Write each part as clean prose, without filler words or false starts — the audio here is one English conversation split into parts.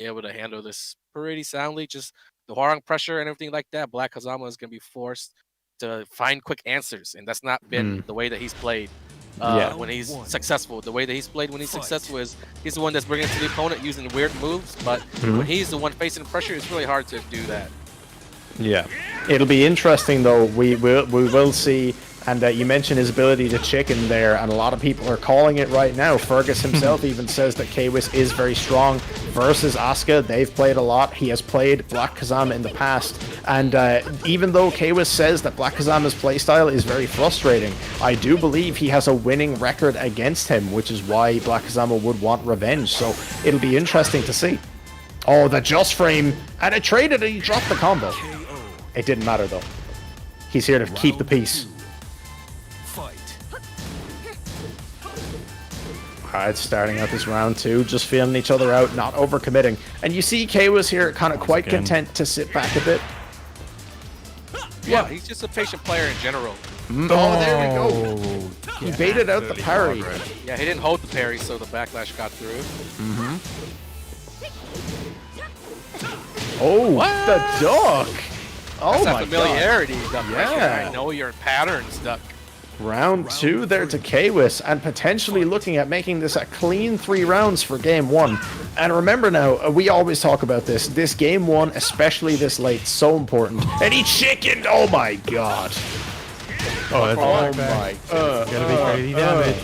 able to handle this pretty soundly. Just the Hwoarang pressure and everything like that. Blackkazama is going to be forced to find quick answers, and that's not been the way that he's played when he's successful. The way that he's played when he's successful is he's the one that's bringing it to the opponent using weird moves, but when he's the one facing pressure, it's really hard to do that. Yeah, it'll be interesting though. We will see. And you mentioned his ability to chicken there, and a lot of people are calling it right now. Fergus himself even says that Kwis is very strong versus Asuka. They've played a lot. He has played Blackkazama in the past. And even though Kwis says that Blackkazama's playstyle is very frustrating, I do believe he has a winning record against him, which is why Blackkazama would want revenge. So it'll be interesting to see. Oh, the just frame. And it traded and he dropped the combo. It didn't matter though. He's here to keep the peace. Alright, starting out this round 2, just feeling each other out, not overcommitting. And you see Kwis here kind of quite content to sit back a bit. Yeah, he's just a patient player in general. Oh, there we go. He baited out the parry. Yeah, he didn't hold the parry, so the backlash got through. Oh, what? The duck! Oh that's my familiarity, god. Yeah. I know your patterns, duck. Round 2 there to Kwis, and potentially looking at making this a clean 3 rounds for game 1. And remember now, we always talk about this. This game 1, especially this late, so important. And he chickened! Oh my god! Oh, that's my gonna be crazy damage.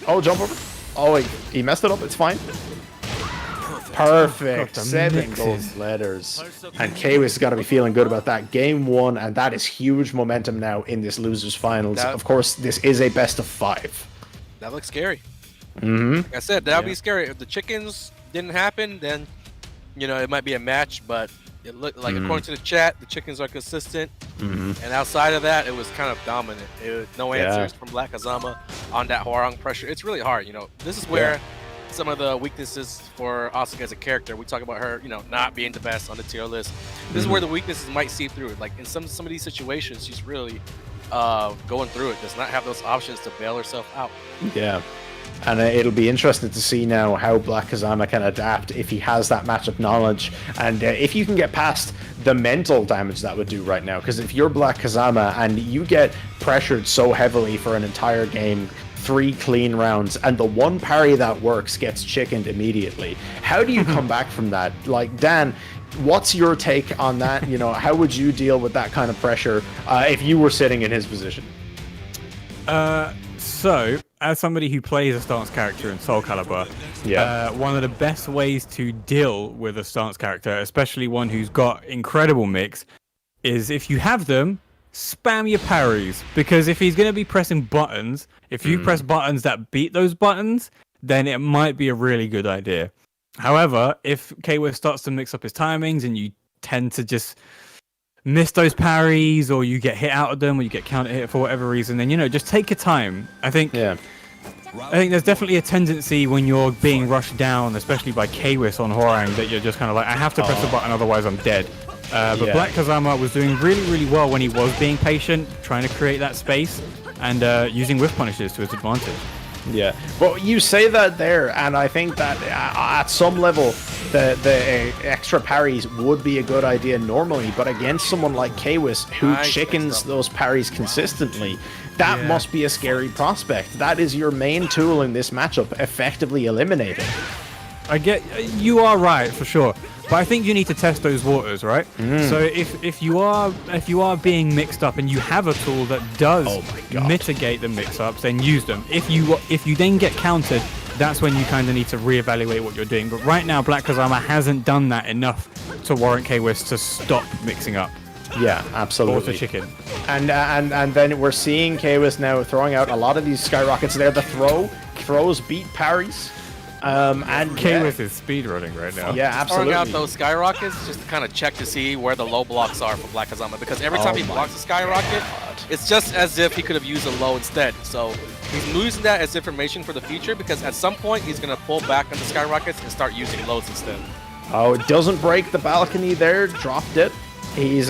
Oh, jump over. Oh, he messed it up. It's fine. Perfect. 7 gold letters. And Kwis got to be feeling good about that. Game 1, and that is huge momentum now in this losers finals. Of course, this is a best of 5. That looks scary. Like I said, that would be scary. If the chickens didn't happen, then, you know, it might be a match, but it looked like, according to the chat, the chickens are consistent. And outside of that, it was kind of dominant. It was no answers from Blackkazama on that Hwoarang pressure. It's really hard, you know. This is where some of the weaknesses for Asuka as a character, we talk about her, you know, not being the best on the tier list. This is where the weaknesses might seep through. Like in some of these situations, she's really going through it. Does not have those options to bail herself out. Yeah. And it'll be interesting to see now how Blackkazama can adapt if he has that matchup knowledge, and if you can get past the mental damage that would do right now. Because if you're Blackkazama and you get pressured so heavily for an entire game, 3 clean rounds, and the one parry that works gets chickened immediately, how do you come back from that? Like, Dan, what's your take on that? You know, how would you deal with that kind of pressure if you were sitting in his position? So, as somebody who plays a stance character in Soul Calibur, one of the best ways to deal with a stance character, especially one who's got incredible mix, is if you have them, spam your parries. Because if he's going to be pressing buttons, if you press buttons that beat those buttons, then it might be a really good idea. However, if Kwis starts to mix up his timings and you tend to just miss those parries, or you get hit out of them, or you get counter hit for whatever reason, then, you know, just take your time. I think there's definitely a tendency when you're being rushed down, especially by Kwis on Hwoarang, that you're just kind of like, I have to press the button, otherwise I'm dead. But Blackkazama was doing really, really well when he was being patient, trying to create that space, and using whiff punishes to his advantage. Yeah, well, you say that there, and I think that at some level, the extra parries would be a good idea normally, but against someone like Kwis, who chickens those parries consistently, that must be a scary prospect. That is your main tool in this matchup, effectively eliminated. You are right, for sure. But I think you need to test those waters, right? So if you are being mixed up and you have a tool that does mitigate the mix-ups, then use them. If you then get countered, that's when you kind of need to reevaluate what you're doing. But right now, Blackkazama hasn't done that enough to warrant Kwis to stop mixing up. Yeah, absolutely. Or to chicken. And then we're seeing Kwis now throwing out a lot of these skyrockets there. The throws beat parries. And Kwis is speedrunning right now. Yeah, absolutely. Throwing out those skyrockets just to kind of check to see where the low blocks are for Blackkazama, because every time he blocks a skyrocket, it's just as if he could have used a low instead. So he's losing that as information for the future, because at some point he's going to pull back on the skyrockets and start using lows instead. Oh, it doesn't break the balcony there. Dropped it. He's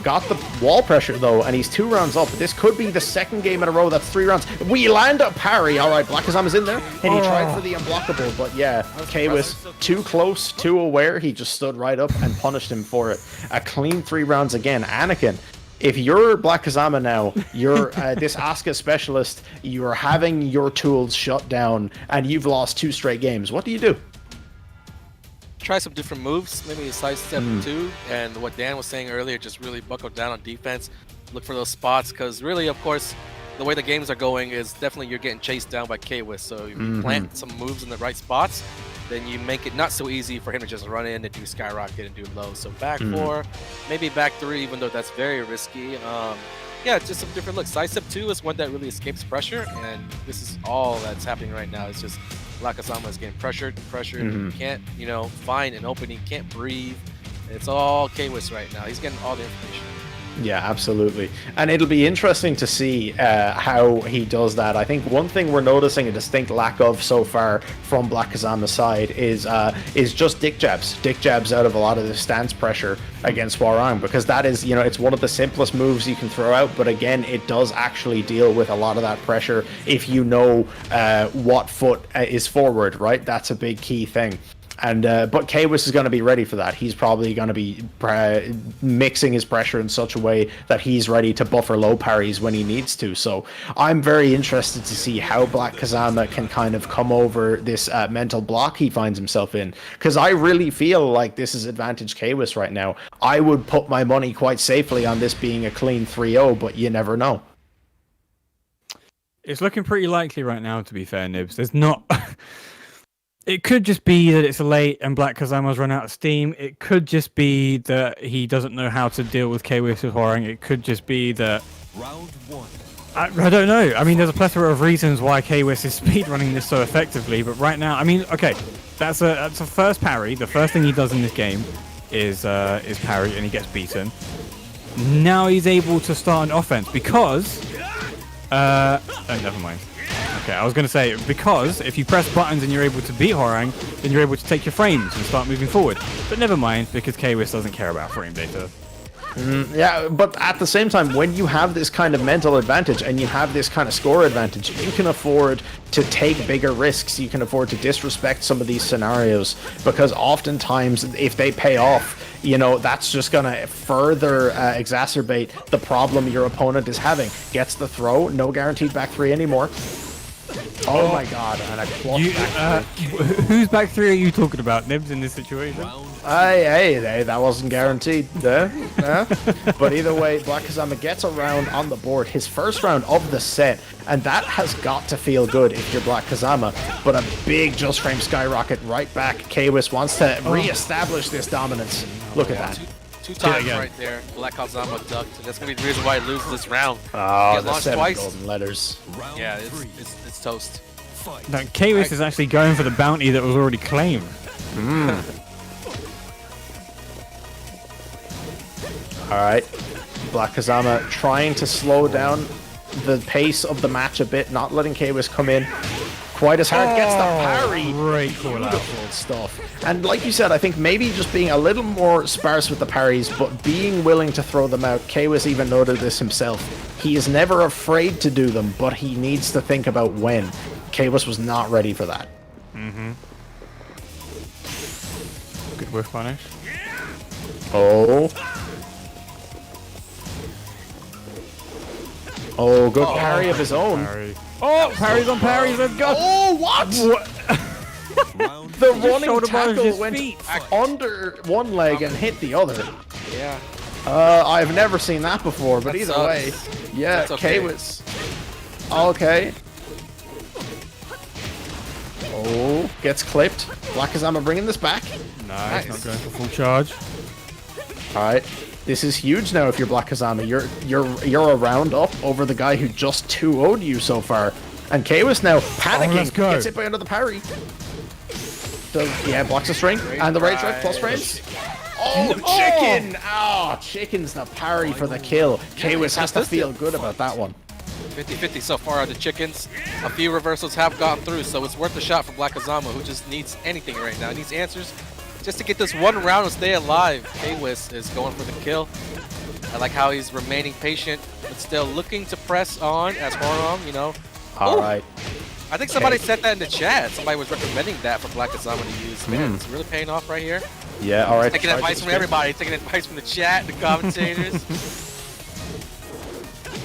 got the wall pressure though, and he's 2 rounds up. This could be the second game in a row that's 3 rounds. We land a parry. All right, Blackkazama's in there, and he tried for the unblockable, but yeah, Kwis too close, too aware. He just stood right up and punished him for it. A clean 3 rounds again. Anakin, if you're Blackkazama now, you're this Asuka specialist, you're having your tools shut down, and you've lost 2 straight games. What do you do? Try some different moves, maybe a sidestep 2, and what Dan was saying earlier, just really buckle down on defense, look for those spots, because really, of course, the way the games are going is definitely you're getting chased down by Kwis, so if you plant some moves in the right spots, then you make it not so easy for him to just run in and do skyrocket and do low. So back 4, maybe back 3, even though that's very risky. Yeah, just some different looks. Sidestep 2 is one that really escapes pressure, and this is all that's happening right now. It's just Blackkazama is getting pressured, can't, you know, find an opening, can't breathe. It's all Kwis right now. He's getting all the information. Yeah, absolutely. And it'll be interesting to see how he does that. I think one thing we're noticing a distinct lack of so far from Blackkazama's side is just dick jabs. Dick jabs out of a lot of the stance pressure against Hwoarang, because that is, you know, it's one of the simplest moves you can throw out, but again, it does actually deal with a lot of that pressure if you know what foot is forward, right? That's a big key thing. And but Kwis is going to be ready for that. He's probably going to be mixing his pressure in such a way that he's ready to buffer low parries when he needs to. So I'm very interested to see how Blackkazama can kind of come over this mental block he finds himself in, because I really feel like this is advantage Kwis right now. I would put my money quite safely on this being a clean 3-0, but you never know. It's looking pretty likely right now, to be fair, Nibs. There's not... It could just be that it's late and Blackkazama's run out of steam. It could just be that he doesn't know how to deal with Kwis with Hwoarang. It could just be that... Round 1. I don't know. I mean, there's a plethora of reasons why Kwis is speedrunning this so effectively, but right now, I mean, okay, that's a first parry. The first thing he does in this game is parry, and he gets beaten. Now he's able to start an offense because... oh, never mind. Okay, I was going to say, because if you press buttons and you're able to beat Hwoarang, then you're able to take your frames and start moving forward. But never mind, because Kwis doesn't care about frame data. Yeah, but at the same time, when you have this kind of mental advantage and you have this kind of score advantage, you can afford to take bigger risks. You can afford to disrespect some of these scenarios, because oftentimes, if they pay off, you know, that's just going to further exacerbate the problem your opponent is having. Gets the throw, no guaranteed back 3 anymore. Oh my god, and a clutch back 3. Whose back 3 are you talking about, Nibs, in this situation? Hey, that wasn't guaranteed. But either way, Blackkazama gets a round on the board, his first round of the set, and that has got to feel good if you're Blackkazama. But a big just frame skyrocket right back. Kwis wants to re-establish this dominance. Look at that. Two times right there. Blackkazama ducked, and that's gonna be the reason why he loses this round. Oh, the 7 golden letters. Yeah, it's toast. No, Kwis is actually going for the bounty that was already claimed. Alright, Blackkazama trying to slow down the pace of the match a bit, not letting Kwis come in quite as hard. Gets the parry. Great call out. Beautiful stuff. And like you said, I think maybe just being a little more sparse with the parries, but being willing to throw them out. Kwis even noted this himself. He is never afraid to do them, but he needs to think about when. Kwis was not ready for that. Good whiff punish. Oh, good parry of his own. Oh, parries on parries, let's go. Oh, what? The running tackle went under one leg and hit the other. Yeah. I've never seen that before, but either way. Yeah, Kwis. Okay. Oh, gets clipped. Blackkazama bringing this back. Nice, not going for full charge. Alright. This is huge now if you're Blackkazama. You're a round up over the guy who just 2-0'd you so far. And Kwis now panicking. Let's go. Gets hit by another parry. Blocks a string. And the rage drive plus frames. Oh, chicken! Oh, chicken's the parry for the kill. Kwis has to feel good about that one. 50-50 so far on the chickens. A few reversals have gotten through, so it's worth a shot for Blackkazama, who just needs anything right now. He needs answers just to get this one round and stay alive. Kwis is going for the kill. I like how he's remaining patient, but still looking to press on as Hwoarang, you know. All right. I think somebody said that in the chat. Somebody was recommending that for Blackkazama to use. Man, it's really paying off right here. Yeah, all right. Taking advice from everybody. Taking advice from the chat, the commentators.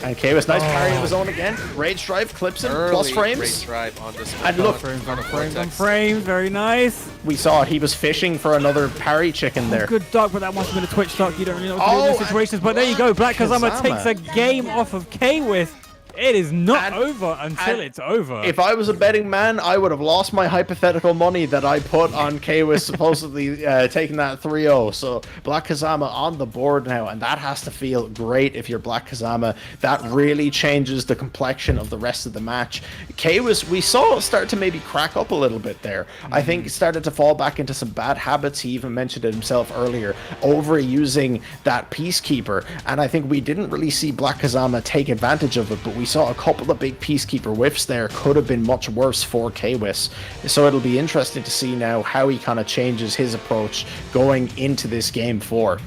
And K-Wiss, nice parry of his own again. Rage Drive clips him, plus frames. Rage Drive on this one. And look, frames, very nice. we saw it. He was fishing for another parry chicken there. Good duck, but that must have been a Twitch duck. You don't really know what to do in those situations. But there you go. Blackkazama takes a game off of K-Wiss. It is not over until it's over. If I was a betting man, I would have lost my hypothetical money that I put on K-Wiss supposedly taking that 3-0. So Blackkazama on the board now, and that has to feel great if you're Blackkazama. That really changes the complexion of the rest of the match. K-Wiss, we saw start to maybe crack up a little bit there. I think he started to fall back into some bad habits. He even mentioned it himself earlier, overusing that Peacekeeper. And I think we didn't really see Blackkazama take advantage of it, but we saw a couple of big Peacekeeper whiffs there. Could have been much worse for K-Wiss. So it'll be interesting to see now how he kind of changes his approach going into this game 4.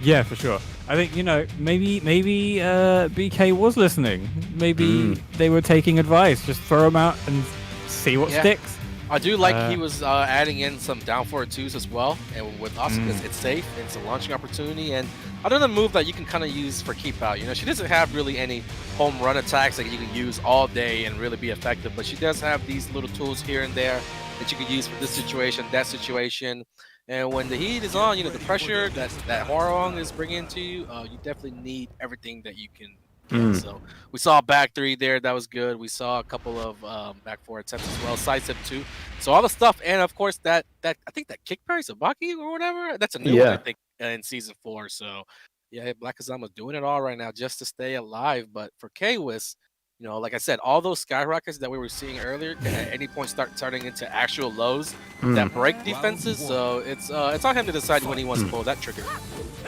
Yeah, for sure. I think, you know, maybe BK was listening. Maybe they were taking advice. Just throw them out and see what sticks. I do like he was adding in some down forward 2s as well, and with Asuka, it's safe, it's a launching opportunity, and another move that you can kind of use for keep out. You know, she doesn't have really any home run attacks that you can use all day and really be effective, but she does have these little tools here and there that you can use for this situation, that situation. And when the heat is on, you know, the pressure that Hwoarang is bringing to you, you definitely need everything that you can. So we saw a back 3 there, that was good. We saw a couple of back 4 attempts as well, side step 2. So all the stuff, and of course that I think that kick parry Sabaki or whatever, that's a new one I think in season 4. So yeah, Blackkazama's doing it all right now just to stay alive. But for K-Wiss, you know, like I said, all those skyrockets that we were seeing earlier can at any point start turning into actual lows that break defenses. So it's on him to decide when he wants to pull that trigger.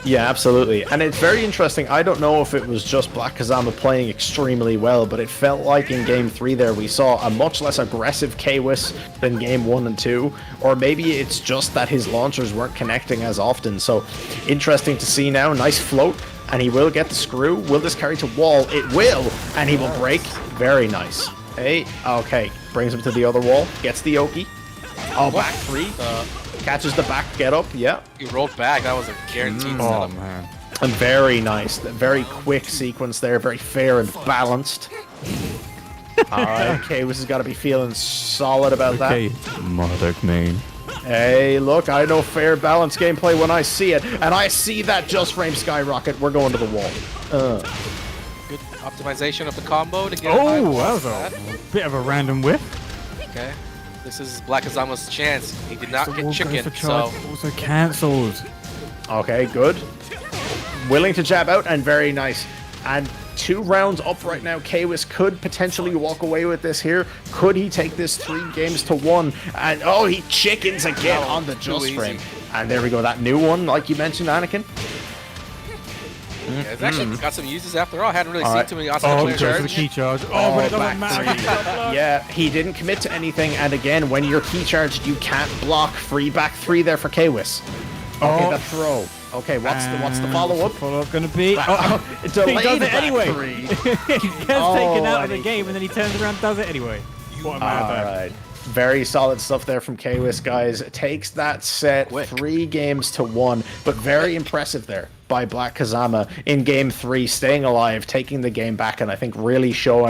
Yeah, absolutely. And it's very interesting. I don't know if it was just Blackkazama playing extremely well, but it felt like in game 3 there we saw a much less aggressive K-Wiss than game 1 and 2. Or maybe it's just that his launchers weren't connecting as often. So interesting to see now. Nice float. And he will get the screw. Will this carry to wall? It will. And he will break. Very nice. Hey, okay. Brings him to the other wall. Gets the Oki. Oh, back 3. Catches the back get up. Yeah. He rolled back. That was a guaranteed setup. Man. And very nice. Very quick sequence there. Very fair and balanced. Alright, K-Wiss has got to be feeling solid about that. Mother main. Hey, look, I know fair balanced gameplay when I see it. And I see that just frame skyrocket. We're going to the wall. Good optimization of the combo to get that was a bit of a random whiff. Okay. This is Blackkazama's chance. He did not get chicken, so... Also cancelled. Okay, good. Willing to jab out, and very nice. And 2 rounds up right now. K-Wiss could potentially walk away with this here. Could he take this 3 games to 1? And oh, he chickens again on the just frame. And there we go, that new one, like you mentioned, Anakin. Yeah, it's actually got some uses after all. I hadn't really seen too many awesome players charge. The key charge. Oh, but it doesn't matter. Yeah, he didn't commit to anything. And again, when you're key charged, you can't block. Free back 3 there for K-Wiss. Okay, the throw. Okay, what's the follow-up? Follow-up gonna be? It's delayed. He does it anyway. 3. He gets taken out of the game, and then he turns around and does it anyway. What a man. All right. Very solid stuff there from K-Wiss, guys. Takes that set 3 games to 1, but very impressive there by Blackkazama in game 3, staying alive, taking the game back, and I think really showing